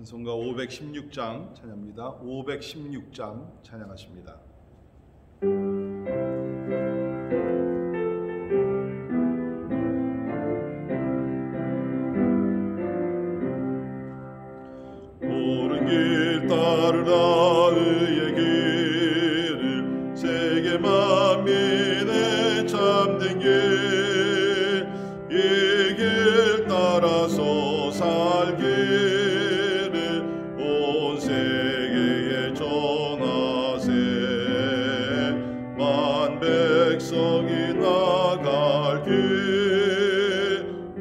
찬송가 516장 찬양합니다. 516장 찬양하십니다. 옳은 길 따르라 의의 길을 세계 만민의 참된 길 이 길 따라서 살기를 온 세계에 전하세 만 백성이 나갈 길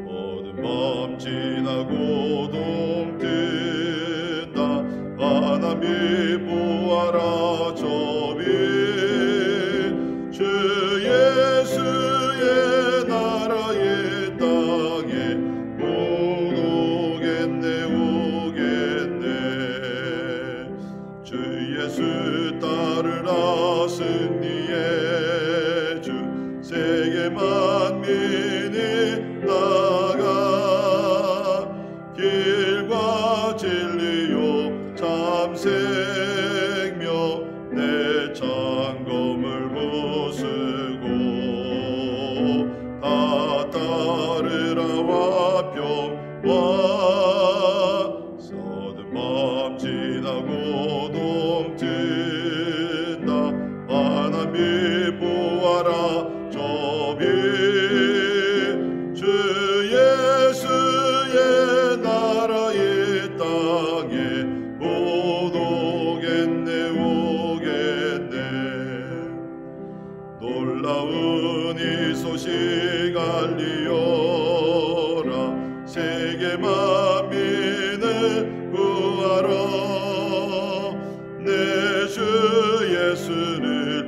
어두운 밤 지나고 동뜬다 하나님이 보아라 저비 주 예수의 나라의 땅에 오겠네 오겠네 주 예수 따르라 승리의 주 세계 만민이 나가 길과 진리요 참 생명 내 창검을 부수고 다 따르라 화평과 서든 밤 지나고 동뜬다 하나님 보아라 저비 주 예수의 나라의 땅에 곧 오겠네 오겠네 놀라운 이 소식 알리어라 세계 만민을 구하라 내 주 예수를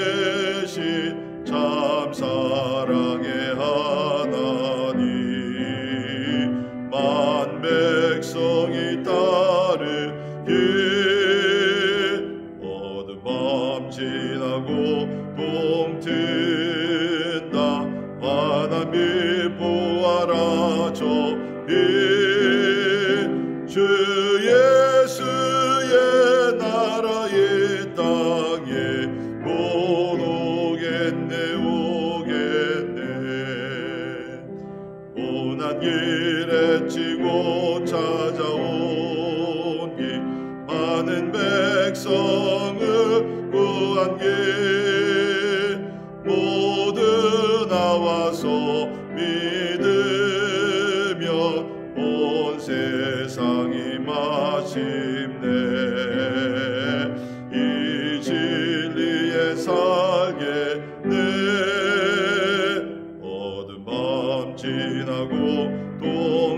보내신 참 사랑의 하나님 만 백성이 따르길 어두운 밤 지나고 동뜬다 하나님 보아라 저비 주 예수의 나라의 땅에 곧 오겠네 오겠네 고난 길에 치고 찾아온 길 많은 백성을 구한 길 모두 나와서 믿으며 온 세상이 마침내 이 진리에 살겠네 어두운 밤 지나고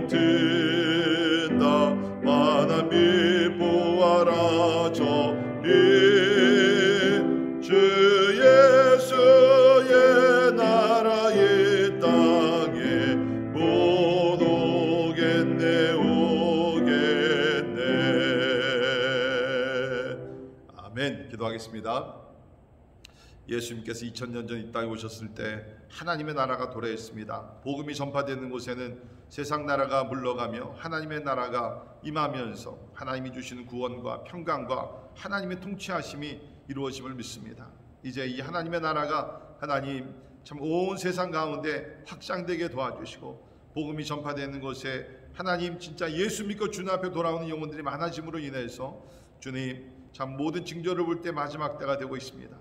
동뜬다 하나님 보아라 저비 주 예수의 나라의 땅에 곧 오겠네 오겠네. 아멘. 기도하겠습니다. 예수님께서 2000년 전 이 땅에 오셨을 때 하나님의 나라가 도래했습니다. 복음이 전파되는 곳에는 세상 나라가 물러가며 하나님의 나라가 임하면서 하나님이 주시는 구원과 평강과 하나님의 통치하심이 이루어짐을 믿습니다. 이제 이 하나님의 나라가 하나님 참 온 세상 가운데 확장되게 도와주시고 복음이 전파되는 곳에 하나님 진짜 예수 믿고 주님 앞에 돌아오는 영혼들이 많아짐으로 인해서 주님 참 모든 징조를 볼 때 마지막 때가 되고 있습니다.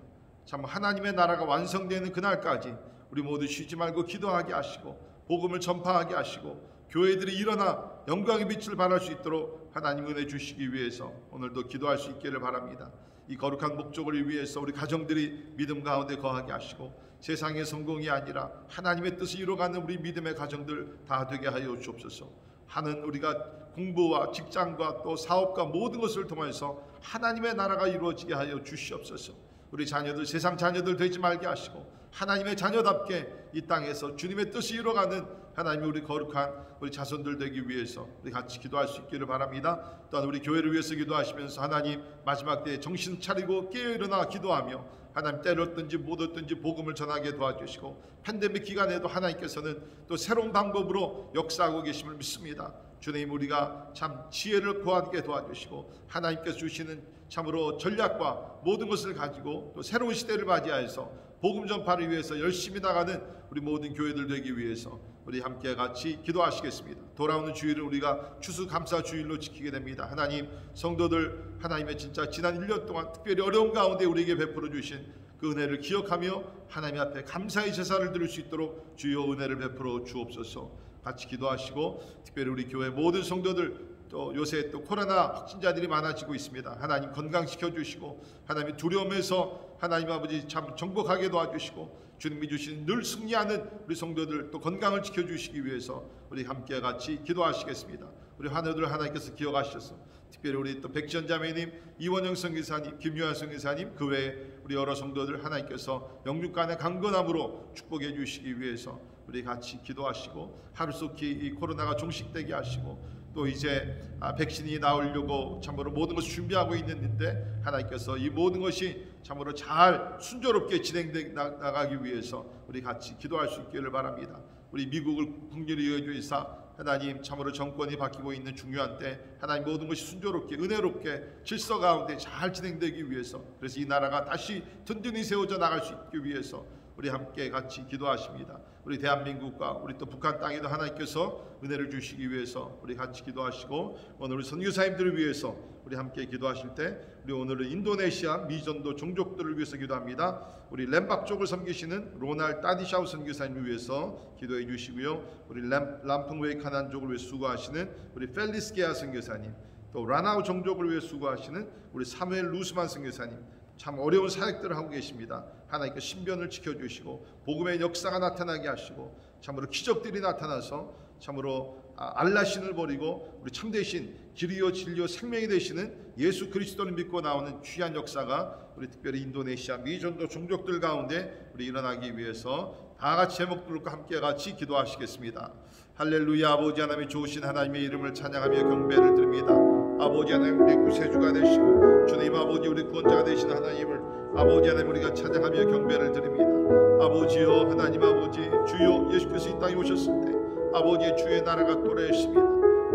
참 하나님의 나라가 완성되는 그날까지 우리 모두 쉬지 말고 기도하게 하시고 복음을 전파하게 하시고 교회들이 일어나 영광의 빛을 발할 수 있도록 하나님 은혜 주시기 위해서 오늘도 기도할 수 있기를 바랍니다. 이 거룩한 목적을 위해서 우리 가정들이 믿음 가운데 거하게 하시고 세상의 성공이 아니라 하나님의 뜻을 이루어가는 우리 믿음의 가정들 다 되게 하여 주옵소서. 하는 우리가 공부와 직장과 또 사업과 모든 것을 통해서 하나님의 나라가 이루어지게 하여 주시옵소서. 우리 자녀들 세상 자녀들 되지 말게 하시고 하나님의 자녀답게 이 땅에서 주님의 뜻이 이루어가는 하나님이 우리 거룩한 우리 자손들 되기 위해서 우리 같이 기도할 수 있기를 바랍니다. 또한 우리 교회를 위해서 기도하시면서 하나님 마지막 때에 정신 차리고 깨어 일어나 기도하며 하나님 때렸든지 못 얻든지 복음을 전하게 도와주시고 팬데믹 기간에도 하나님께서는 또 새로운 방법으로 역사하고 계심을 믿습니다. 주님, 우리가 참 지혜를 구하게 도와주시고 하나님께서 주시는 참으로 전략과 모든 것을 가지고 또 새로운 시대를 맞이하여서 복음 전파를 위해서 열심히 나가는 우리 모든 교회들 되기 위해서 우리 함께 같이 기도하시겠습니다. 돌아오는 주일을 우리가 추수감사 주일로 지키게 됩니다. 하나님, 성도들 하나님의 진짜 지난 1년 동안 특별히 어려운 가운데 우리에게 베풀어 주신 그 은혜를 기억하며 하나님 앞에 감사의 제사를 드릴 수 있도록 주여 은혜를 베풀어 주옵소서. 같이 기도하시고 특별히 우리 교회 모든 성도들, 또 요새 또 코로나 확진자들이 많아지고 있습니다. 하나님 건강시켜 주시고 하나님 두려움에서 하나님 아버지 참 정복하게 도와주시고 주님이 주신 늘 승리하는 우리 성도들 또 건강을 지켜주시기 위해서 우리 함께 같이 기도하시겠습니다. 우리 환우들 하나님께서 기억하셔서 특별히 우리 또 백지연 자매님, 이원영 선교사님, 김유한 선교사님, 그 외에 우리 여러 성도들 하나님께서 영육간의 강건함으로 축복해 주시기 위해서 우리 같이 기도하시고 하루속히 이 코로나가 종식되게 하시고 또 이제 백신이 나오려고 참으로 모든 것을 준비하고 있는데 하나님께서 이 모든 것이 참으로 잘 순조롭게 진행돼 나가기 위해서 우리 같이 기도할 수 있기를 바랍니다. 우리 미국을 긍휼히 여겨 주시사 하나님, 참으로 정권이 바뀌고 있는 중요한 때 하나님 모든 것이 순조롭게 은혜롭게 질서 가운데 잘 진행되기 위해서, 그래서 이 나라가 다시 든든히 세워져 나갈 수 있기 위해서 우리 함께 같이 기도하십니다. 우리 대한민국과 우리 또 북한 땅에도 하나님께서 은혜를 주시기 위해서 우리 같이 기도하시고, 오늘 우리 선교사님들을 위해서 우리 함께 기도하실 때 우리 오늘은 인도네시아 미전도 종족들을 위해서 기도합니다. 우리 램박 쪽을 섬기시는 로날 따디샤우 선교사님을 위해서 기도해 주시고요. 우리 람풍웨이 카난 쪽을 위해 수고하시는 우리 펠리스게아 선교사님, 또 라나우 종족을 위해 수고하시는 우리 사무엘 루스만 선교사님, 참 어려운 사역들을 하고 계십니다. 하나님께 신변을 지켜주시고 복음의 역사가 나타나게 하시고 참으로 기적들이 나타나서 참으로 알라신을 버리고 우리 참되신 길이요 진리요 생명이 되시는 예수 그리스도를 믿고 나오는 귀한 역사가 우리 특별히 인도네시아 미전도 종족들 가운데 우리 일어나기 위해서 다 같이 제목들과 함께 같이 기도하시겠습니다. 할렐루야. 아버지 하나님의 좋으신 하나님의 이름을 찬양하며 경배를 드립니다. 아버지 하나님, 우리 구세주가 되시고 주님 아버지 우리 구원자가 되신 하나님을 아버지 하나님 우리가 찬양하며 경배를 드립니다. 아버지여 하나님, 아버지 주여 예수께서 이 땅에 오셨을 때 아버지의 주의 나라가 도래했습니다.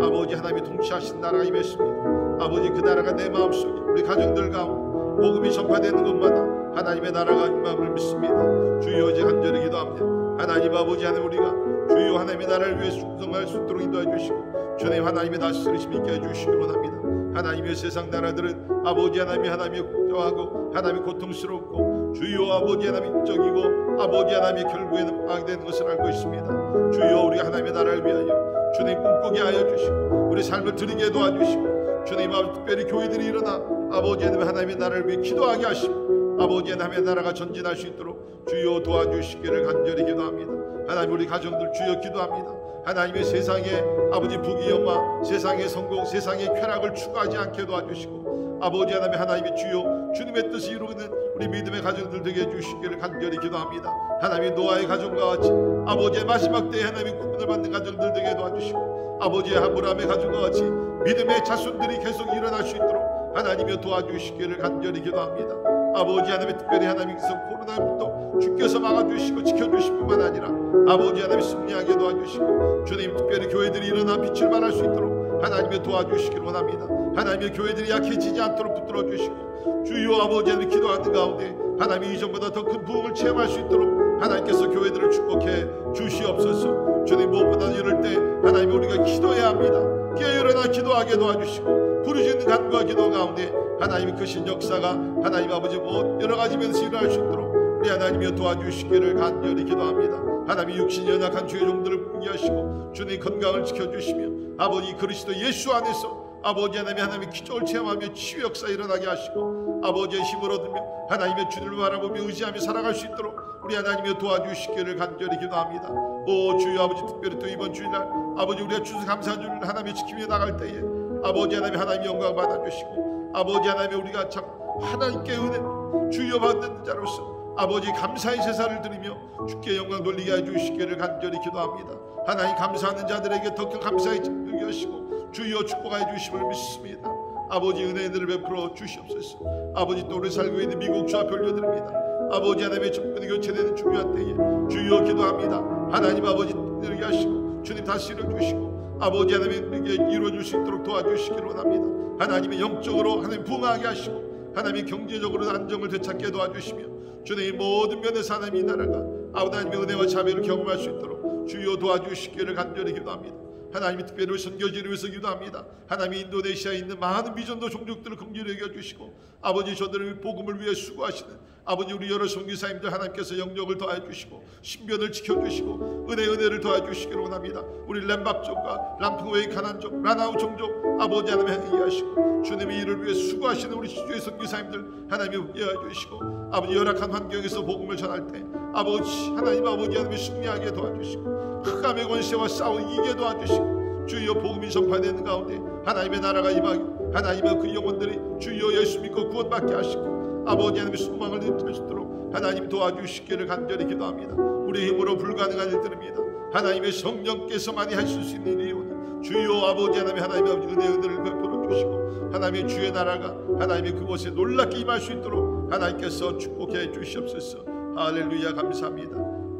아버지 하나님이 통치하신 나라가 임했습니다. 아버지 그 나라가 내 마음속에 우리 가정들 가운데 복음이 전파되는 곳마다 하나님의 나라가 임함을 믿습니다. 주여 이제 간절히 기도합니다. 하나님 아버지 하나님, 우리가 주여 하나님의 나라를 위해 충성할 수 있도록 인도해 주시고 주님 하나님의 다스리심 있게 해주시기 원합니다. 하나님의 세상 나라들은 아버지 하나님이 걱정하고 하나님이 고통스럽고 주여 아버지 하나님이 적이고 아버지 하나님이 결국에는 파괴되는 것을 알고 있습니다. 주여 우리가 하나님의 나라를 위하여 주님 꿈꾸게 하여 주시고 우리 삶을 드리게 도와주시고 주님 아버지 특별히 교회들이 일어나 아버지 하나님의 나라를 위해 기도하게 하시고 아버지 하나님의 나라가 전진할 수 있도록 주여 도와주시기를 간절히 기도합니다. 하나님, 우리 가정들 주여 기도합니다. 하나님의 세상에 아버지 부귀영화, 세상의 성공, 세상의 쾌락을 추구하지 않게 도와주시고 아버지 하나님의 주여 주님의 뜻을 이루는 우리 믿음의 가정들 되게 해주시기를 간절히 기도합니다. 하나님의 노아의 가정과 같이 아버지의 마지막 때에 하나님의 구원을 받는 가정들 되게 도와주시고 아버지의 아브라함의 가정과 같이 믿음의 자손들이 계속 일어날 수 있도록 하나님이 도와주시기를 간절히 기도합니다. 아버지 하나님, 특별히 하나님께서 코로나부터 주께서 막아주시고 지켜주실 뿐만 아니라 아버지 하나님 승리하게 도와주시고 주님 특별히 교회들이 일어나 빛을 발할 수 있도록 하나님이 도와주시기를 원합니다. 하나님의 교회들이 약해지지 않도록 붙들어 주시고 주여 아버지 하나님 기도하는 가운데 하나님이 이전보다 더 큰 부흥을 체험할 수 있도록 하나님께서 교회들을 축복해 주시옵소서. 주님 무엇보다 이럴 때 하나님 우리가 기도해야 합니다. 깨어나 기도하게 도와주시고 부르짖는 간구와 기도 가운데 하나님의 크신 역사가 하나님 아버지 여러 가지 면에서 일어날 수 있도록 우리 하나님이 도와주시기를 간절히 기도합니다. 하나님이 육신이 연약한 주의 종들을 부귀하시고 주님 건강을 지켜주시며 아버지 그리스도 예수 안에서 아버지 하나님의 기적을 체험하며 치유 역사 일어나게 하시고 아버지의 힘을 얻으며 하나님의 주님을 바라보며 의지하며 살아갈 수 있도록 우리 하나님이 도와주시기를 간절히 기도합니다. 오 주여 아버지, 특별히 또 이번 주일날 아버지 우리가 추수감사주를 하나님이 지키며 나갈 때에 아버지 하나님 영광 받아주시고 아버지 하나님 우리가 참 하나님께 은혜 주여 받는 자로서 아버지 감사의 제사를 드리며 주께 영광 돌리게 해주시기를 간절히 기도합니다. 하나님 감사하는 자들에게 더 큰 감사의 능력이 하시고 주여 축복해 주심을 믿습니다. 아버지 은혜들을 베풀어 주시옵소서. 아버지 또 우리 살고 있는 미국 주 앞에 올려드립니다. 아버지 하나님의 정권이 교체되는 중요한 때에 주여 기도합니다. 하나님 아버지 들게 하시고 주님 다스려 주시고 아버지 하나님에게 이루어질 수 있도록 도와주시기를 원합니다. 하나님의 영적으로 하나님 부흥하게 하시고 하나님의 경제적으로 안정을 되찾게 도와주시며 주님의 모든 면에서 하나님의 나라가 아버지 하나님의 은혜와 자비를 경험할 수 있도록 주여 도와주시기를 간절히 기도합니다. 하나님의 특별히 선교지를 위해서 기도합니다. 하나님이 인도네시아에 있는 많은 미전도 종족들을 긍휼히 여겨주시고 아버지 저들의 복음을 위해 수고하시는 아버지 우리 여러 선교사님들 하나님께서 영역을 더해주시고 신변을 지켜주시고 은혜를 더해주시기를 원합니다. 우리 램박족과 람풍웨이 가난족 라나우 종족 아버지 하나님 행하시고 주님의 일을 위해 수고하시는 우리 주의 선교사님들 하나님이 위하여주시고 아버지 열악한 환경에서 복음을 전할 때 아버지 하나님 아버지 하나님이 승리하게 도와주시고 흑암의 권세와 싸워 이기게 도와주시고 주여 복음이 전파되는 가운데 하나님의 나라가 임하게 하나님의 그 영혼들이 주여 예수 믿고 구원받게 하시고 아버지 하나님의 소망을 느낄 수 있도록 하나님 도와주시기를 간절히 기도합니다. 우리 힘으로 불가능한 일들입니다. 하나님의 성령께서만이 하실 수 있는 일이오니 주여 아버지 하나님의 은혜를 베풀어 주시고 하나님의 주의 나라가 하나님의 그곳에 놀랍게 임할 수 있도록 하나님께서 축복해 주시옵소서. 할렐루야. 감사합니다.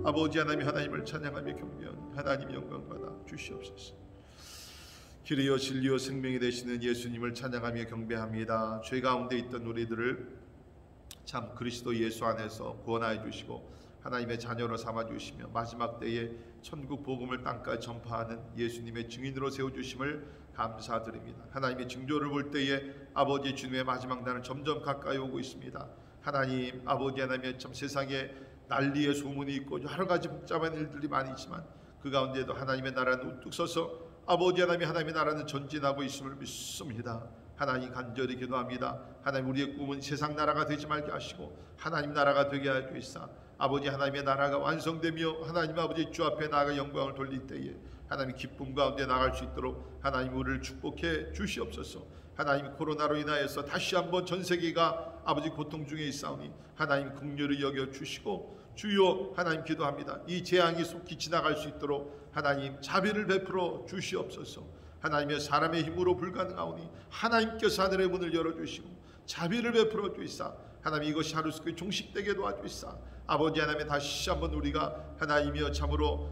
아버지 하나님을 찬양하며 경배하는 하나님 영광 받아 주시옵소서. 길이요 진리요 생명이 되시는 예수님을 찬양하며 경배합니다. 죄 가운데 있던 우리들을 참 그리스도 예수 안에서 구원하여 주시고 하나님의 자녀로 삼아 주시며 마지막 때에 천국 복음을 땅까지 전파하는 예수님의 증인으로 세워주심을 감사드립니다. 하나님의 징조를 볼 때에 아버지 주님의 마지막 날은 점점 가까이 오고 있습니다. 하나님 아버지 하나님의 참 세상에 난리의 소문이 있고 여러 가지 복잡한 일들이 많이 있지만 그 가운데도 하나님의 나라는 우뚝 서서 아버지 하나님의 나라는 전진하고 있음을 믿습니다. 하나님 간절히 기도합니다. 하나님 우리의 꿈은 세상 나라가 되지 말게 하시고 하나님 나라가 되게 하여 주시사 아버지 하나님의 나라가 완성되며 하나님 아버지 주 앞에 나아가 영광을 돌릴 때에 하나님 기쁨 가운데 나갈 수 있도록 하나님 우리를 축복해 주시옵소서. 하나님 코로나로 인하여서 다시 한번 전 세계가 아버지 고통 중에 있사오니 하나님 긍휼히 여겨 주시고 주여 하나님 기도합니다. 이 재앙이 속히 지나갈 수 있도록 하나님 자비를 베풀어 주시옵소서. 하나님의 사람의 힘으로 불가능하오니 하나님께서 하늘의 문을 열어주시고 자비를 베풀어 주시사 하나님 이것이 하루속히 종식되게 도와주시사 아버지 하나님 다시 한번 우리가 하나님이여 참으로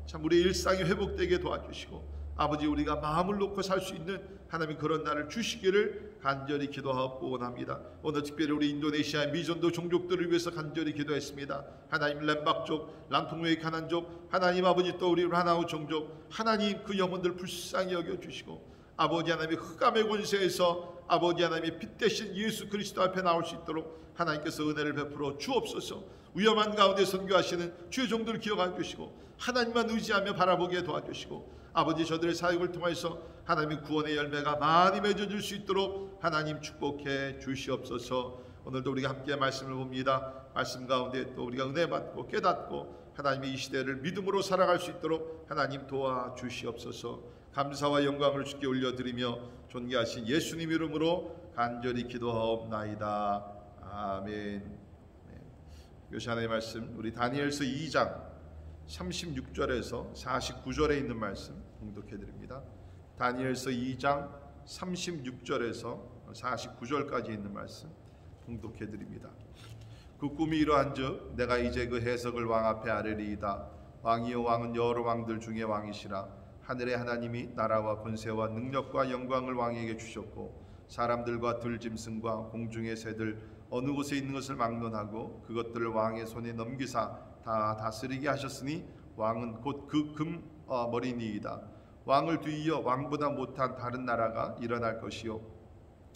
참 우리의 일상이 회복되게 도와주시고 아버지 우리가 마음을 놓고 살 수 있는 하나님 그런 날을 주시기를 간절히 기도하고 원합니다. 오늘 특별히 우리 인도네시아의 미전도 종족들을 위해서 간절히 기도했습니다. 하나님 렘박족, 람풍웨이 가난족, 하나님 아버지 또 우리 라나우 종족 하나님 그 영혼들 불쌍히 여겨주시고 아버지 하나님의 흑암의 권세에서 아버지 하나님의 빛 대신 예수 그리스도 앞에 나올 수 있도록 하나님께서 은혜를 베풀어 주옵소서. 위험한 가운데 선교하시는 주의 종들을 기억하여 주시고 하나님만 의지하며 바라보게 도와주시고 아버지 저들의 사역을 통해서 하나님의 구원의 열매가 많이 맺어질 수 있도록 하나님 축복해 주시옵소서. 오늘도 우리가 함께 말씀을 봅니다. 말씀 가운데 또 우리가 은혜 받고 깨닫고 하나님의 이 시대를 믿음으로 살아갈 수 있도록 하나님 도와주시옵소서. 감사와 영광을 주께 올려드리며 존귀하신 예수님 이름으로 간절히 기도하옵나이다. 아멘. 요시 하나님의 말씀 우리 다니엘서 2장 36절에서 49절에 있는 말씀 봉독해드립니다. 다니엘서 2장 36절에서 49절까지 있는 말씀 봉독해드립니다. 그 꿈이 이러한즉 내가 이제 그 해석을 왕 앞에 아뢰리이다. 왕이여 왕은 여러 왕들 중에 왕이시라. 하늘의 하나님이 나라와 권세와 능력과 영광을 왕에게 주셨고 사람들과 들짐승과 공중의 새들 어느 곳에 있는 것을 막론하고 그것들을 왕의 손에 넘기사 다 다스리게 하셨으니 왕은 곧 그 금 머리니이다. 왕을 뒤이어 왕보다 못한 다른 나라가 일어날 것이요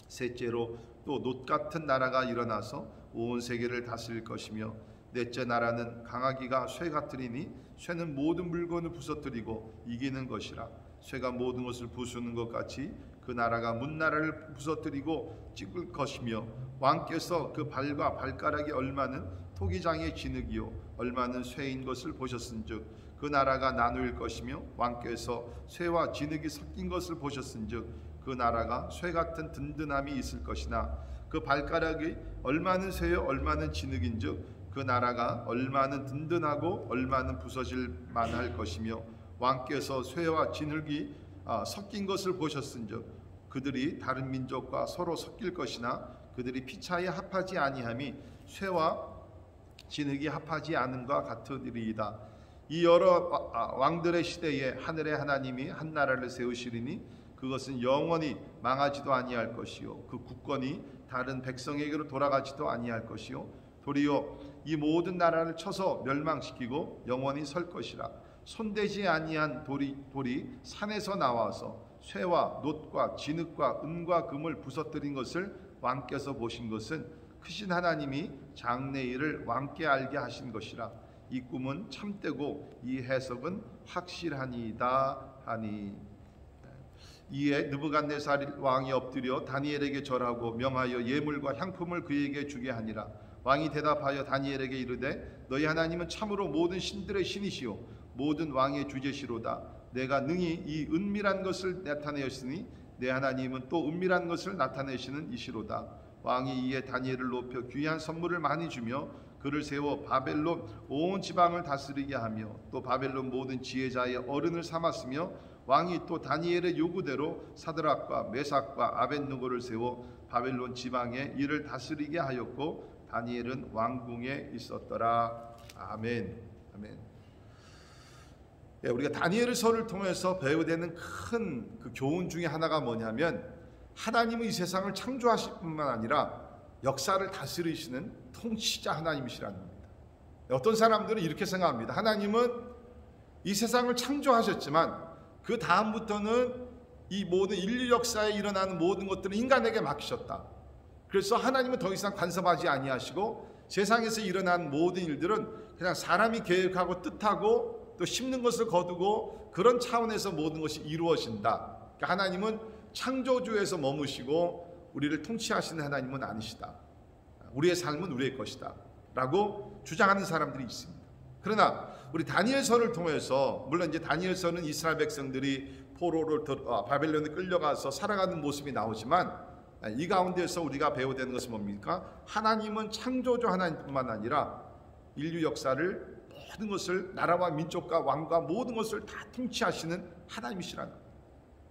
셋째로 또 놋 같은 나라가 일어나서 온 세계를 다스릴 것이며 넷째 나라는 강하기가 쇠 같으리니 쇠는 모든 물건을 부서뜨리고 이기는 것이라. 쇠가 모든 것을 부수는 것 같이 그 나라가 문나라를 부서뜨리고 찍을 것이며 왕께서 그 발과 발가락이 얼마는 토기장의 진흙이요 얼마는 쇠인 것을 보셨은즉 그 나라가 나누일 것이며 왕께서 쇠와 진흙이 섞인 것을 보셨은즉 그 나라가 쇠 같은 든든함이 있을 것이나 그 발가락이 얼마는 쇠요 얼마는 진흙인즉 그 나라가 얼마는 든든하고 얼마는 부서질 만할 것이며 왕께서 쇠와 진흙이 섞인 것을 보셨은즉 그들이 다른 민족과 서로 섞일 것이나 그들이 피차에 합하지 아니함이 쇠와 진흙이 합하지 않음과 같으리이다. 이 여러 왕들의 시대에 하늘의 하나님이 한 나라를 세우시리니 그것은 영원히 망하지도 아니할 것이요 그 국권이 다른 백성에게로 돌아가지도 아니할 것이요 도리어 이 모든 나라를 쳐서 멸망시키고 영원히 설 것이라. 손대지 아니한 돌이 산에서 나와서 쇠와 놋과 진흙과 은과 금을 부서뜨린 것을 왕께서 보신 것은 크신 하나님이 장래일을 왕께 알게 하신 것이라. 이 꿈은 참되고 이 해석은 확실하니이다 하니. 이에 느부갓네살 왕이 엎드려 다니엘에게 절하고 명하여 예물과 향품을 그에게 주게 하니라. 왕이 대답하여 다니엘에게 이르되 너희 하나님은 참으로 모든 신들의 신이시요 모든 왕의 주제시로다. 내가 능히 이 은밀한 것을 나타내었으니 내 하나님은 또 은밀한 것을 나타내시는 이시로다. 왕이 이에 다니엘을 높여 귀한 선물을 많이 주며 그를 세워 바벨론 온 지방을 다스리게 하며 또 바벨론 모든 지혜자의 어른을 삼았으며 왕이 또 다니엘의 요구대로 사드락과 메삭과 아벳느고를 세워 바벨론 지방에 이를 다스리게 하였고 다니엘은 왕궁에 있었더라. 아멘. 아멘. 예, 우리가 다니엘서를 통해서 배우게 되는 큰 그 교훈 중에 하나가 뭐냐면 하나님은 이 세상을 창조하실 뿐만 아니라 역사를 다스리시는 통치자 하나님이시라는 겁니다. 어떤 사람들은 이렇게 생각합니다. 하나님은 이 세상을 창조하셨지만 그 다음부터는 이 모든 인류 역사에 일어나는 모든 것들은 인간에게 맡기셨다. 그래서 하나님은 더 이상 간섭하지 아니하시고 세상에서 일어나는 모든 일들은 그냥 사람이 계획하고 뜻하고 또 심는 것을 거두고 그런 차원에서 모든 것이 이루어진다. 그러니까 하나님은 창조주에서 머무시고 우리를 통치하시는 하나님은 아니시다. 우리의 삶은 우리의 것이다 라고 주장하는 사람들이 있습니다. 그러나 우리 다니엘서를 통해서 물론 이제 다니엘서는 이스라엘 백성들이 포로로 바벨론에 끌려가서 살아가는 모습이 나오지만 이 가운데서 우리가 배워야 되는 것은 뭡니까? 하나님은 창조주 하나님뿐만 아니라 인류 역사를 모든 것을 나라와 민족과 왕과 모든 것을 다 통치하시는 하나님이시라는 거예요.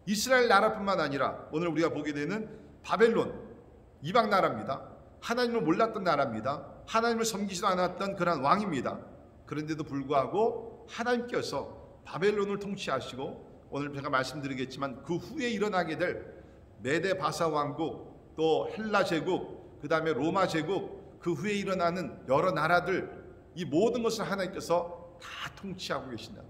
이스라엘 나라뿐만 아니라 오늘 우리가 보게 되는 바벨론 이방 나라입니다. 하나님을 몰랐던 나라입니다. 하나님을 섬기지도 않았던 그런 왕입니다. 그런데도 불구하고 하나님께서 바벨론을 통치하시고 오늘 제가 말씀드리겠지만 그 후에 일어나게 될 메데 바사 왕국 또 헬라 제국 그 다음에 로마 제국 그 후에 일어나는 여러 나라들 이 모든 것을 하나님께서 다 통치하고 계신다.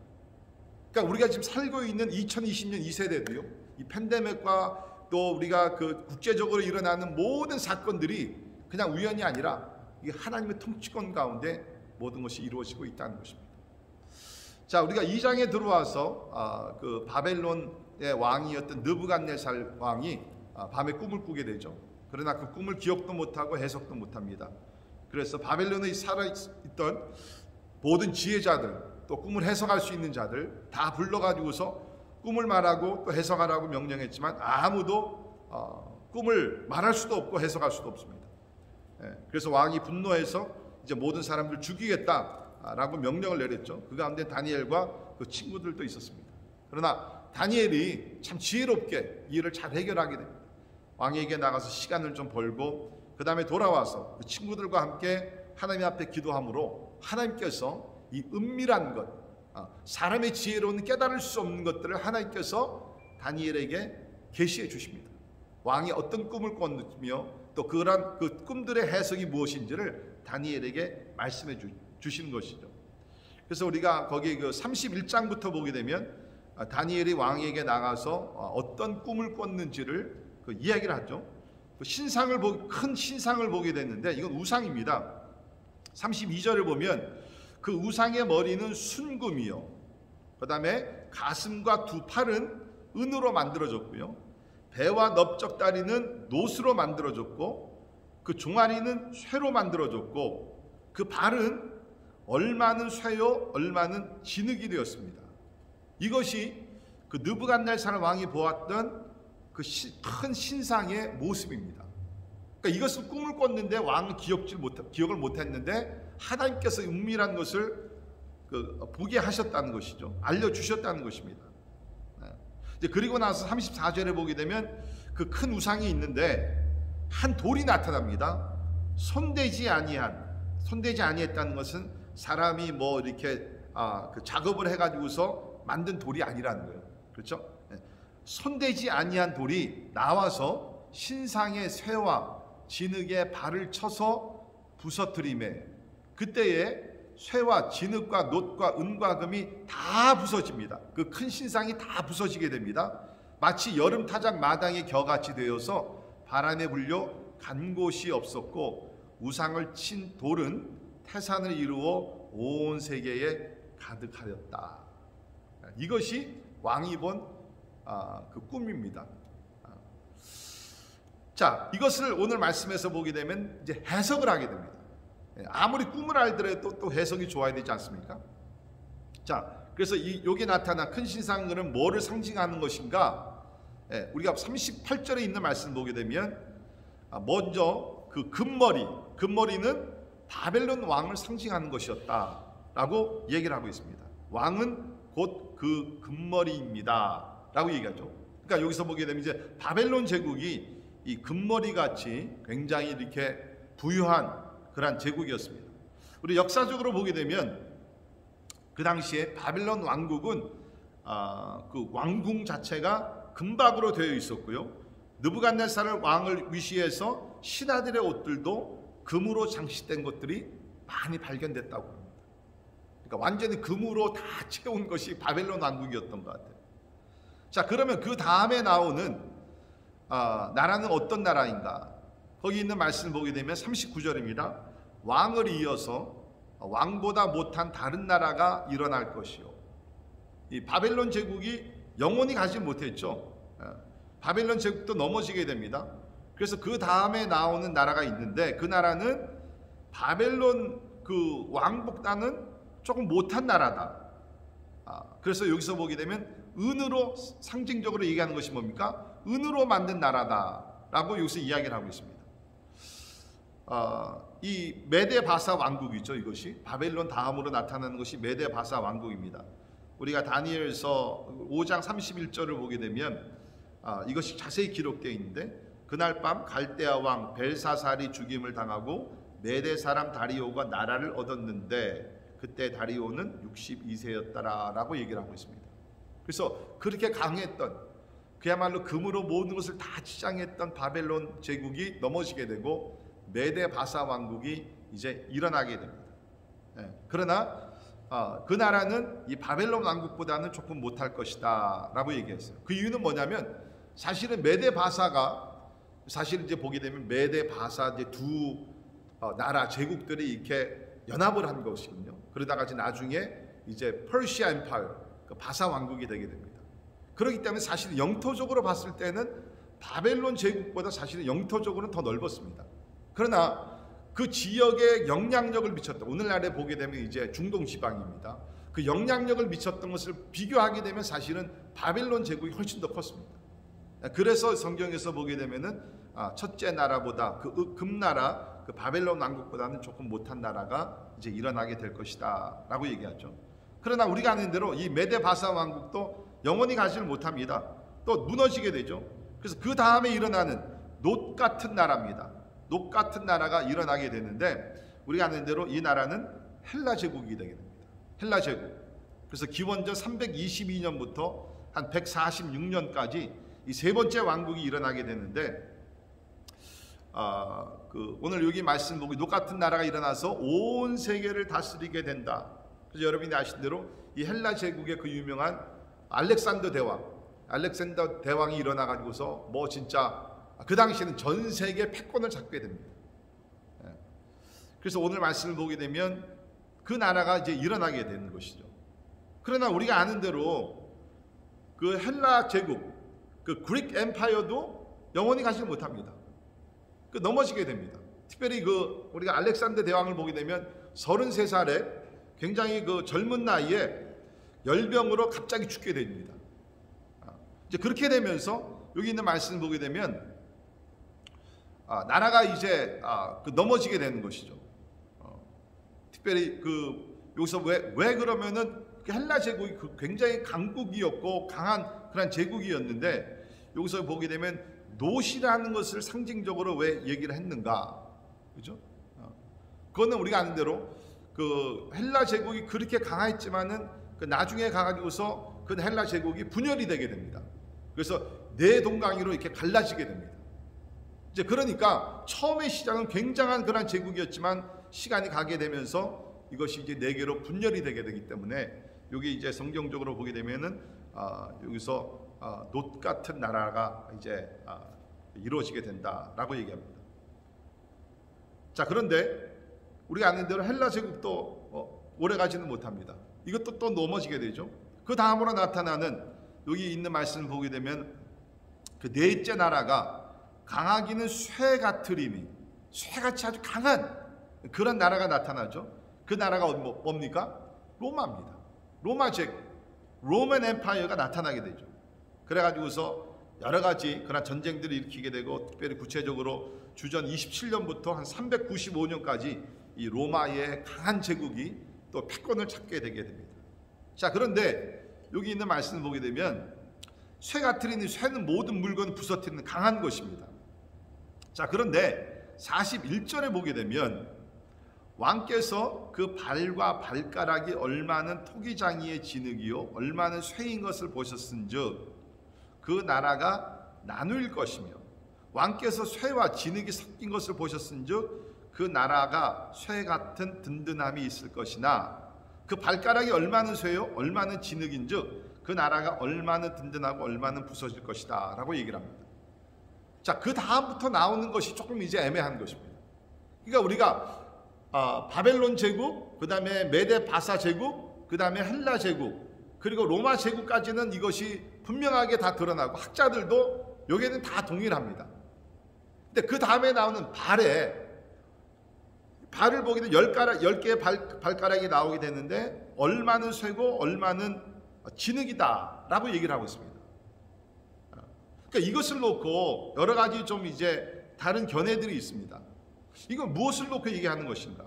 그러니까 우리가 지금 살고 있는 2020년 이 세대도요 이 팬데믹과 또 우리가 그 국제적으로 일어나는 모든 사건들이 그냥 우연이 아니라 이게 하나님의 통치권 가운데 모든 것이 이루어지고 있다는 것입니다. 자, 우리가 2장에 들어와서 그 바벨론의 왕이었던 느부갓네살 왕이 밤에 꿈을 꾸게 되죠. 그러나 그 꿈을 기억도 못하고 해석도 못합니다. 그래서 바벨론에 살아있던 모든 지혜자들 또 꿈을 해석할 수 있는 자들 다 불러가지고서 꿈을 말하고 또 해석하라고 명령했지만 아무도 꿈을 말할 수도 없고 해석할 수도 없습니다. 그래서 왕이 분노해서 이제 모든 사람들 죽이겠다라고 명령을 내렸죠. 그 가운데 다니엘과 그 친구들도 있었습니다. 그러나 다니엘이 참 지혜롭게 이 일을 잘 해결하게 됩니다. 왕에게 나가서 시간을 좀 벌고 그 다음에 돌아와서 그 친구들과 함께 하나님 앞에 기도함으로 하나님께서 이 은밀한 것, 사람의 지혜로는 깨달을 수 없는 것들을 하나님께서 다니엘에게 계시해 주십니다. 왕이 어떤 꿈을 꿨으며 또 그런 그 꿈들의 해석이 무엇인지를 다니엘에게 말씀해 주시는 것이죠. 그래서 우리가 거기 그 31장부터 보게 되면 다니엘이 왕에게 나가서 어떤 꿈을 꿨는지를 그 이야기를 하죠. 그 큰 신상을 보게 됐는데 이건 우상입니다. 32절을 보면 그 우상의 머리는 순금이요. 그 다음에 가슴과 두 팔은 은으로 만들어졌고요. 배와 넓적다리는 놋으로 만들어졌고 그 종아리는 쇠로 만들어졌고 그 발은 얼마는 쇠요 얼마는 진흙이 되었습니다. 이것이 그 느부갓네살 왕이 보았던 그 큰 신상의 모습입니다. 그러니까 이것을 꿈을 꿨는데 왕은 기억을 못했는데 하나님께서 은밀한 것을 보게 하셨다는 것이죠. 알려주셨다는 것입니다. 그리고 나서 34절에 보게 되면 그 큰 우상이 있는데 한 돌이 나타납니다. 손대지 아니했다는 것은 사람이 뭐 이렇게 그 작업을 해가지고서 만든 돌이 아니라는 거예요. 그렇죠? 손대지 아니한 돌이 나와서 신상의 쇠와 진흙에 발을 쳐서 부서뜨림에 그때에 쇠와 진흙과 놋과 은과 금이 다 부서집니다. 그 큰 신상이 다 부서지게 됩니다. 마치 여름 타작 마당의 겨같이 되어서 바람에 불려 간 곳이 없었고 우상을 친 돌은 태산을 이루어 온 세계에 가득하였다. 이것이 왕이 본 그 꿈입니다. 자, 이것을 오늘 말씀에서 보게 되면 이제 해석을 하게 됩니다. 아무리 꿈을 알더라도 또 해석이 좋아야 되지 않습니까? 자, 그래서 여기 나타난 큰 신상은 뭐를 상징하는 것인가? 우리가 38절에 있는 말씀 보게 되면 먼저 그 금머리는 바벨론 왕을 상징하는 것이었다라고 얘기를 하고 있습니다. 왕은 곧 그 금머리입니다라고 얘기하죠. 그러니까 여기서 보게 되면 이제 바벨론 제국이 이 금머리 같이 굉장히 이렇게 부유한 그러한 제국이었습니다. 우리 역사적으로 보게 되면 그 당시에 바벨론 왕국은 그 왕궁 자체가 금박으로 되어 있었고요. 느부갓네살 왕을 위시해서 신하들의 옷들도 금으로 장식된 것들이 많이 발견됐다고 합니다. 그러니까 완전히 금으로 다 채운 것이 바벨론 왕국이었던 것 같아요. 자, 그러면 그 다음에 나오는 나라는 어떤 나라인가? 거기 있는 말씀을 보게 되면 39절입니다. 왕을 이어서 왕보다 못한 다른 나라가 일어날 것이요. 이 바벨론 제국이 영원히 가지 못했죠. 바벨론 제국도 넘어지게 됩니다. 그래서 그 다음에 나오는 나라가 있는데 그 나라는 바벨론 그 왕보다는 조금 못한 나라다. 그래서 여기서 보게 되면 은으로 상징적으로 얘기하는 것이 뭡니까? 은으로 만든 나라다라고 여기서 이야기를 하고 있습니다. 이 메데바사 왕국이죠. 이것이 바벨론 다음으로 나타나는 것이 메데바사 왕국입니다. 우리가 다니엘서 5장 31절을 보게 되면 이것이 자세히 기록되어 있는데 그날 밤 갈대아 왕 벨사살이 죽임을 당하고 메데 사람 다리오가 나라를 얻었는데 그때 다리오는 62세였다라고 얘기를 하고 있습니다. 그래서 그렇게 강했던 그야말로 금으로 모든 것을 다 치장했던 바벨론 제국이 넘어지게 되고 메데바사 왕국이 이제 일어나게 됩니다. 그러나 그 나라는 이 바벨론 왕국보다는 조금 못할 것이다 라고 얘기했어요. 그 이유는 뭐냐면 사실은 메데바사가 사실 이제 보게 되면 메데바사 이제 두 나라 제국들이 이렇게 연합을 한 것이거든요. 그러다가 이제 나중에 이제 퍼시아 엠파이어, 그 바사 왕국이 되게 됩니다. 그렇기 때문에 사실 영토적으로 봤을 때는 바벨론 제국보다 사실은 영토적으로는 더 넓었습니다. 그러나 그 지역에 영향력을 미쳤다. 오늘날에 보게 되면 이제 중동 지방입니다. 그 영향력을 미쳤던 것을 비교하게 되면 사실은 바벨론 제국이 훨씬 더 컸습니다. 그래서 성경에서 보게 되면은 첫째 나라보다 그 금나라 그 바벨론 왕국보다는 조금 못한 나라가 이제 일어나게 될 것이다 라고 얘기하죠. 그러나 우리가 아는 대로 이 메데바사 왕국도 영원히 가지를 못합니다. 또 무너지게 되죠. 그래서 그 다음에 일어나는 놋 같은 나라입니다. 놋 같은 나라가 일어나게 되는데 우리가 아는 대로 이 나라는 헬라 제국이 되게 됩니다. 헬라 제국. 그래서 기원전 322년부터 한 146년까지 이 세 번째 왕국이 일어나게 되는데 오늘 여기 말씀 보기 놋 같은 나라가 일어나서 온 세계를 다스리게 된다. 그래서 여러분이 아신 대로 이 헬라 제국의 그 유명한 알렉산더 대왕이 일어나 가지고서 뭐 진짜 그 당시에는 전 세계 패권을 잡게 됩니다. 그래서 오늘 말씀을 보게 되면 그 나라가 이제 일어나게 되는 것이죠. 그러나 우리가 아는 대로 그 헬라 제국, 그 그릭 엠파이어도 영원히 가지 못합니다. 그 넘어지게 됩니다. 특별히 그 우리가 알렉산더 대왕을 보게 되면 33살에 굉장히 그 젊은 나이에 열병으로 갑자기 죽게 됩니다. 이제 그렇게 되면서 여기 있는 말씀을 보게 되면 나라가 이제 넘어지게 되는 것이죠. 특별히 그 여기서 왜 그러면은 헬라 제국이 굉장히 강국이었고 강한 그런 제국이었는데 여기서 보게 되면 놋이라는 것을 상징적으로 왜 얘기를 했는가, 그죠? 그거는 우리가 아는 대로 그 헬라 제국이 그렇게 강했지만은 그 나중에 가가지고서 그 헬라 제국이 분열이 되게 됩니다. 그래서 네 동강으로 이렇게 갈라지게 됩니다. 이제 그러니까 처음에 시작은 굉장한 그런 제국이었지만 시간이 가게 되면서 이것이 이제 네 개로 분열이 되게 되기 때문에 여기 이제 성경적으로 보게 되면은 여기서 놋 같은 나라가 이제 이루어지게 된다라고 얘기합니다. 자, 그런데 우리가 아는 대로 헬라 제국도 오래 가지는 못합니다. 이것도 또 넘어지게 되죠. 그 다음으로 나타나는 여기 있는 말씀을 보게 되면 그 넷째 나라가 강하기는 쇠같으리니, 쇠같이 아주 강한 그런 나라가 나타나죠. 그 나라가 뭡니까? 로마입니다. 로마 제국, 로만 엠파이어가 나타나게 되죠. 그래가지고서 여러 가지 그런 전쟁들을 일으키게 되고, 특별히 구체적으로 주전 27년부터 한 395년까지 이 로마의 강한 제국이 또 패권을 찾게 되게 됩니다. 자, 그런데 여기 있는 말씀을 보게 되면 쇠같으리니, 쇠는 모든 물건을 부서뜨리는 강한 것입니다. 자, 그런데 41절에 보게 되면 왕께서 그 발과 발가락이 얼마는 토기장이의 진흙이요 얼마는 쇠인 것을 보셨은즉 그 나라가 나눌 것이며, 왕께서 쇠와 진흙이 섞인 것을 보셨은즉 그 나라가 쇠 같은 든든함이 있을 것이나 그 발가락이 얼마는 쇠요 얼마는 진흙인즉 그 나라가 얼마는 든든하고 얼마는 부서질 것이다 라고 얘기를 합니다. 자, 그 다음부터 나오는 것이 조금 이제 애매한 것입니다. 그러니까 우리가 바벨론 제국, 그 다음에 메데 바사 제국, 그 다음에 헬라 제국, 그리고 로마 제국까지는 이것이 분명하게 다 드러나고 학자들도 여기에는 다 동일합니다. 근데 그 다음에 나오는 발을 보게 되면 10개의 발가락이 나오게 되는데 얼마는 쇠고 얼마는 진흙이다 라고 얘기를 하고 있습니다. 그러니까 이것을 놓고 여러 가지 좀 이제 다른 견해들이 있습니다. 이건 무엇을 놓고 얘기하는 것인가?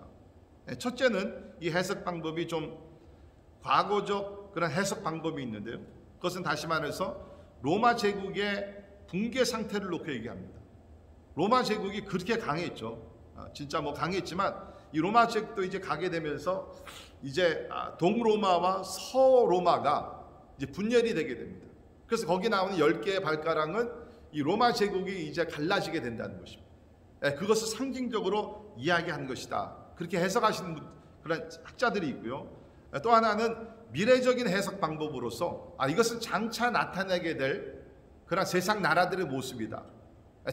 첫째는 이 해석 방법이 좀 과거적 그런 해석 방법이 있는데요. 그것은 다시 말해서 로마 제국의 붕괴 상태를 놓고 얘기합니다. 로마 제국이 그렇게 강했죠. 진짜 뭐 강했지만 이 로마 제국도 이제 가게 되면서 이제 동로마와 서로마가 이제 분열이 되게 됩니다. 그래서 거기 나오는 10개의 발가락은 이 로마 제국이 이제 갈라지게 된다는 것입니다. 그것을 상징적으로 이야기한 것이다. 그렇게 해석하시는 그런 학자들이 있고요. 또 하나는 미래적인 해석 방법으로서 이것은 장차 나타나게 될 그런 세상 나라들의 모습이다.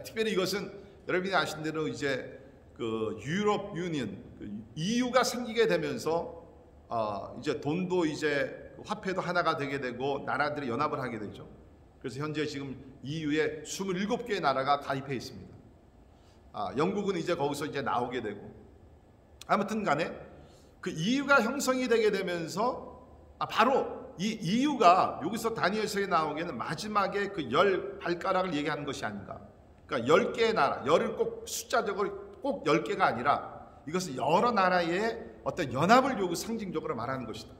특별히 이것은 여러분이 아신 대로 이제 그 유럽 유니언, EU가 생기게 되면서 이제 돈도 이제 화폐도 하나가 되게 되고 나라들이 연합을 하게 되죠. 그래서 현재 지금 EU에 27개의 나라가 가입해 있습니다. 영국은 이제 거기서 이제 나오게 되고, 아무튼 간에 그 EU가 형성이 되게 되면서 바로 이 EU가 여기서 다니엘서에 나오기에는 마지막에 그 10발가락을 얘기하는 것이 아닌가. 그러니까 10개의 나라, 열을 꼭 숫자적으로 꼭 10개가 아니라 이것은 여러 나라의 어떤 연합을 요구 상징적으로 말하는 것이다.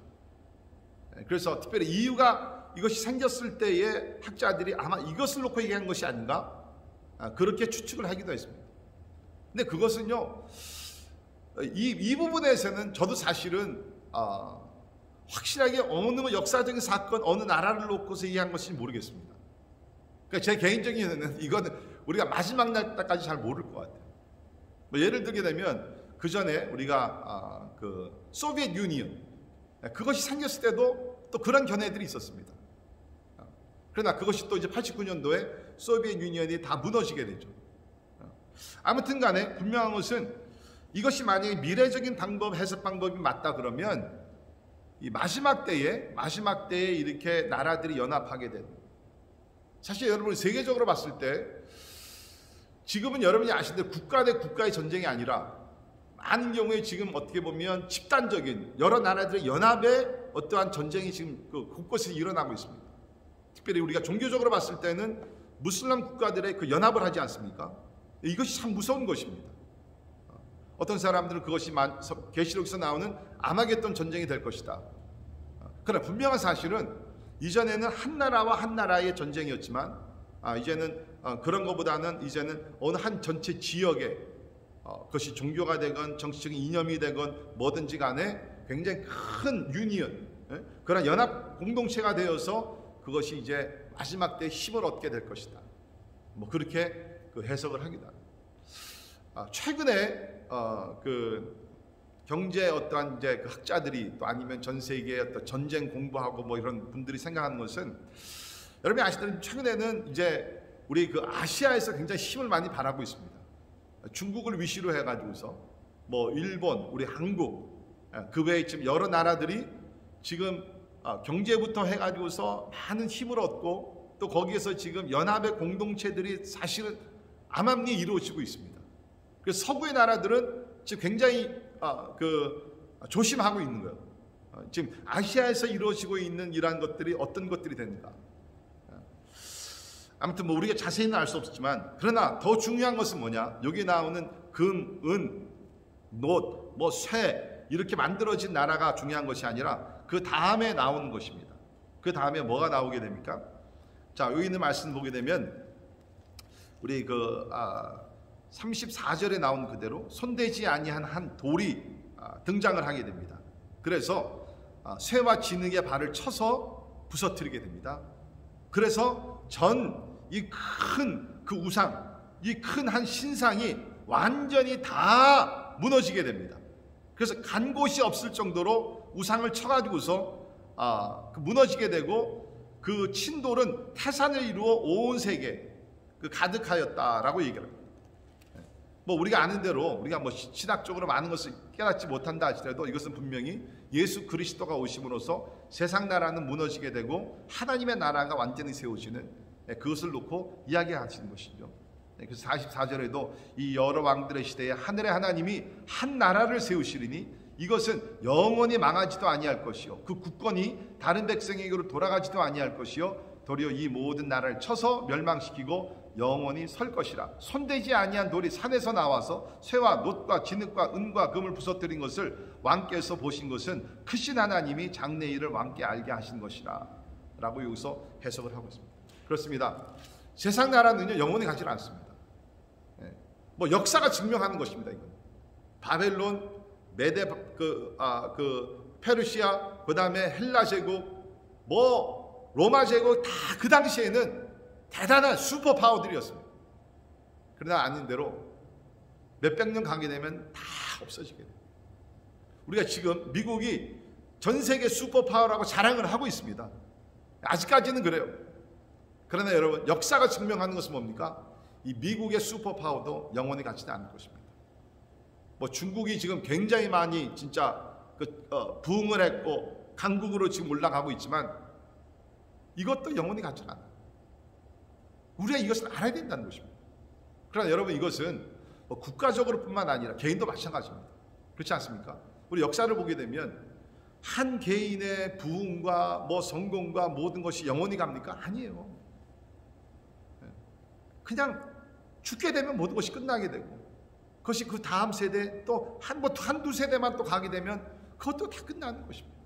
그래서 특별히 EU가 이것이 생겼을 때의 학자들이 아마 이것을 놓고 얘기한 것이 아닌가, 그렇게 추측을 하기도 했습니다. 근데 그것은요, 이 부분에서는 저도 사실은 확실하게 어느 역사적인 사건, 어느 나라를 놓고서 얘기한 것인지 모르겠습니다. 그러니까 제 개인적인 견해는 이거는 우리가 마지막 날까지 잘 모를 것 같아요. 뭐 예를 들게 되면 그 전에 우리가 그 소비에트 유니언, 그것이 생겼을 때도 또 그런 견해들이 있었습니다. 그러나 그것이 또 이제 89년도에 소비에트 유니언이 다 무너지게 되죠. 아무튼 간에 분명한 것은 이것이 만약에 미래적인 방법, 해석 방법이 맞다 그러면 이 마지막 때에 이렇게 나라들이 연합하게 되는, 사실 여러분 세계적으로 봤을 때 지금은 여러분이 아시는데 국가 대 국가의 전쟁이 아니라 많은 경우에 지금 어떻게 보면 집단적인 여러 나라들의 연합의 어떠한 전쟁이 지금 그 곳곳에서 일어나고 있습니다. 특별히 우리가 종교적으로 봤을 때는 무슬림 국가들의 그 연합을 하지 않습니까? 이것이 참 무서운 것입니다. 어떤 사람들은 그것이 계시록에서 나오는 아마겟돈 전쟁이 될 것이다. 그러나 분명한 사실은 이전에는 한 나라와 한 나라의 전쟁이었지만 이제는 그런 것보다는 이제는 어느 한 전체 지역의 그것이 종교가 되건 정치적인 이념이 되건 뭐든지 간에 굉장히 큰 유니언, 그런 연합 공동체가 되어서 그것이 이제 마지막 때 힘을 얻게 될 것이다. 뭐 그렇게 그 해석을 합니다. 최근에 그 경제 어떠한 이제 그 학자들이 또 아니면 전 세계의 어떤 전쟁 공부하고 뭐 이런 분들이 생각하는 것은, 여러분이 아시다시피 최근에는 이제 우리 그 아시아에서 굉장히 힘을 많이 발하고 있습니다. 중국을 위시로 해가지고서 뭐 일본, 우리 한국, 그 외에 지금 여러 나라들이 지금 경제부터 해가지고서 많은 힘을 얻고 또 거기에서 지금 연합의 공동체들이 사실은 암암리에 이루어지고 있습니다. 그래서 서구의 나라들은 지금 굉장히 조심하고 있는 거예요. 지금 아시아에서 이루어지고 있는 이러한 것들이 어떤 것들이 됩니다. 아무튼 뭐 우리가 자세히는 알 수 없지만, 그러나 더 중요한 것은 뭐냐? 여기 나오는 금, 은, 놋, 뭐 쇠 이렇게 만들어진 나라가 중요한 것이 아니라 그 다음에 나오는 것입니다. 그 다음에 뭐가 나오게 됩니까? 자, 여기 있는 말씀 보게 되면 우리 34절에 나온 그대로 손대지 아니한 한 돌이 등장을 하게 됩니다. 그래서 쇠와 진흙의 발을 쳐서 부서뜨리게 됩니다. 그래서 이 큰 그 우상, 이 큰 한 신상이 완전히 다 무너지게 됩니다. 그래서 간 곳이 없을 정도로 우상을 쳐가지고서 무너지게 되고, 그 친돌은 태산을 이루어 온 세계 가득하였다라고 얘기를 합니다. 뭐 우리가 아는 대로 우리가 뭐 신학적으로 많은 것을 깨닫지 못한다 하시더라도 이것은 분명히 예수 그리스도가 오심으로써 세상 나라는 무너지게 되고 하나님의 나라가 완전히 세워지는, 그것을 놓고 이야기하시는 것이죠. 그래서 44절에도 이 여러 왕들의 시대에 하늘의 하나님이 한 나라를 세우시리니 이것은 영원히 망하지도 아니할 것이요 그 국권이 다른 백성에게로 돌아가지도 아니할 것이요 도리어 이 모든 나라를 쳐서 멸망시키고 영원히 설 것이라. 손대지 아니한 돌이 산에서 나와서 쇠와 놋과 진흙과 은과 금을 부서뜨린 것을 왕께서 보신 것은 크신 하나님이 장래일을 왕께 알게 하신 것이라 라고 여기서 해석을 하고 있습니다. 그렇습니다. 세상 나라는요 영원히 가지 않습니다. 뭐 역사가 증명하는 것입니다. 이건 바벨론, 메데, 페르시아, 그 다음에 헬라 제국, 뭐 로마 제국 다 그 당시에는 대단한 슈퍼 파워들이었습니다. 그러나 아닌 대로 몇백 년 가게 되면 다 없어지게 돼요. 우리가 지금 미국이 전 세계 슈퍼 파워라고 자랑을 하고 있습니다. 아직까지는 그래요. 그러나 여러분, 역사가 증명하는 것은 뭡니까? 이 미국의 슈퍼 파워도 영원히 가지는 않을 것입니다. 뭐 중국이 지금 굉장히 많이 진짜 부흥을 했고 강국으로 지금 올라가고 있지만 이것도 영원히 가지는 않아요. 우리가 이것을 알아야 된다는 것입니다. 그러나 여러분, 이것은 뭐 국가적으로 뿐만 아니라 개인도 마찬가지입니다. 그렇지 않습니까? 우리 역사를 보게 되면 한 개인의 부흥과 뭐 성공과 모든 것이 영원히 갑니까? 아니에요. 그냥 죽게 되면 모든 것이 끝나게 되고, 그것이 그 다음 세대 또 한두 세대만 또 가게 되면 그것도 다 끝나는 것입니다.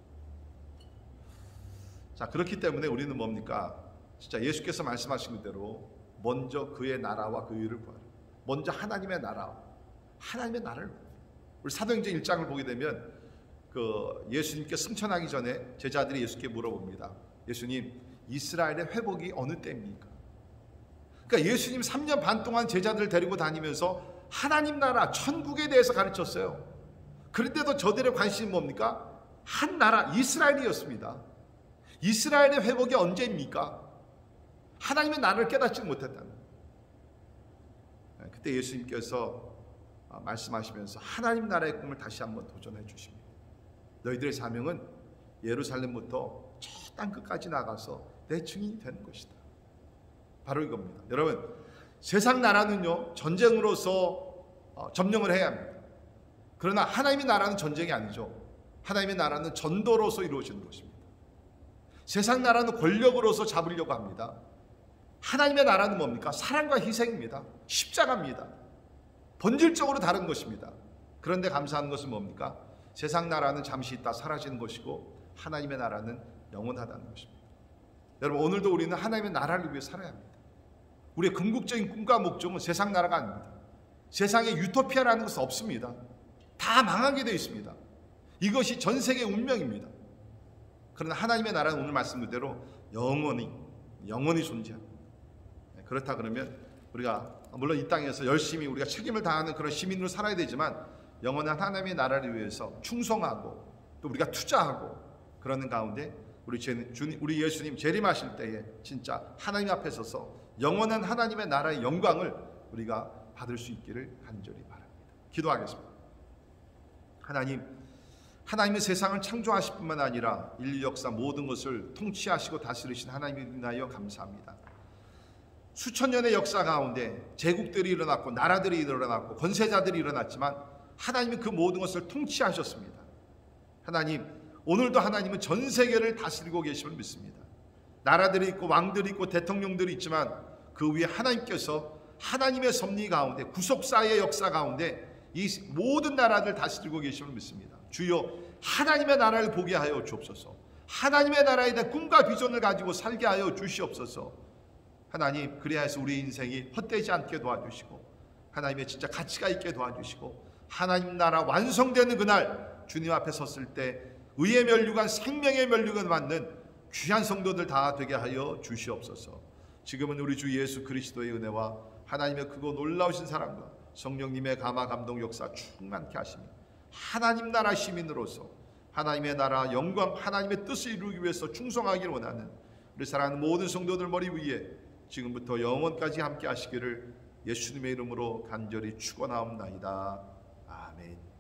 자, 그렇기 때문에 우리는 뭡니까? 진짜 예수께서 말씀하신 그대로 먼저 그의 나라와 그 의를 구하라. 먼저 하나님의 나라를 구하라. 우리 사도행전 1장을 보게 되면 예수님께 승천하기 전에 제자들이 예수께 물어봅니다. 예수님, 이스라엘의 회복이 어느 때입니까? 그러니까 예수님 3년 반 동안 제자들을 데리고 다니면서 하나님 나라, 천국에 대해서 가르쳤어요. 그런데도 저들의 관심이 뭡니까? 한 나라, 이스라엘이었습니다. 이스라엘의 회복이 언제입니까? 하나님의 나라를 깨닫지 못했다는. 그때 예수님께서 말씀하시면서 하나님 나라의 꿈을 다시 한번 도전해 주십니다. 너희들의 사명은 예루살렘부터 저 땅 끝까지 나가서 내 증인이 되는 것이다. 바로 이겁니다. 여러분, 세상 나라는요 전쟁으로서 점령을 해야 합니다. 그러나 하나님의 나라는 전쟁이 아니죠. 하나님의 나라는 전도로서 이루어지는 것입니다. 세상 나라는 권력으로서 잡으려고 합니다. 하나님의 나라는 뭡니까? 사랑과 희생입니다. 십자가입니다. 본질적으로 다른 것입니다. 그런데 감사한 것은 뭡니까? 세상 나라는 잠시 있다 사라지는 것이고 하나님의 나라는 영원하다는 것입니다. 여러분, 오늘도 우리는 하나님의 나라를 위해 살아야 합니다. 우리의 궁극적인 꿈과 목적은 세상 나라가 아닙니다. 세상에 유토피아라는 것은 없습니다. 다 망하게 되어 있습니다. 이것이 전 세계 운명입니다. 그러나 하나님의 나라는 오늘 말씀대로 영원히 존재합니다. 그렇다 그러면 우리가 물론 이 땅에서 열심히 우리가 책임을 다하는 그런 시민으로 살아야 되지만 영원한 하나님의 나라를 위해서 충성하고 또 우리가 투자하고 그러는 가운데 우리 예수님 재림하실 때에 진짜 하나님 앞에 서서 영원한 하나님의 나라의 영광을 우리가 받을 수 있기를 간절히 바랍니다. 기도하겠습니다. 하나님은 세상을 창조하실 뿐만 아니라 인류 역사 모든 것을 통치하시고 다스리신 하나님을 인하여 감사합니다. 수천 년의 역사 가운데 제국들이 일어났고 나라들이 일어났고 권세자들이 일어났지만 하나님은 그 모든 것을 통치하셨습니다. 하나님, 오늘도 하나님은 전 세계를 다스리고 계심을 믿습니다. 나라들이 있고 왕들이 있고 대통령들이 있지만 그 위에 하나님께서 하나님의 섭리 가운데 구속사의 역사 가운데 이 모든 나라들 다스리고 계심을 믿습니다. 주여, 하나님의 나라를 보게 하여 주옵소서. 하나님의 나라에 대한 꿈과 비전을 가지고 살게 하여 주시옵소서. 하나님, 그래야 해서 우리 인생이 헛되지 않게 도와주시고 하나님의 진짜 가치가 있게 도와주시고 하나님 나라 완성되는 그날 주님 앞에 섰을 때 의의 면류관 생명의 면류관 받는 귀한 성도들 다 되게 하여 주시옵소서. 지금은 우리 주 예수 그리스도의 은혜와 하나님의 크고 놀라우신 사랑과 성령님의 감화 감동 역사 충만케 하시며 하나님 나라 시민으로서 하나님의 나라 영광 하나님의 뜻을 이루기 위해서 충성하기를 원하는 우리 사랑하는 모든 성도들 머리 위에 지금부터 영원까지 함께 하시기를 예수님의 이름으로 간절히 축원하옵나이다. 아멘.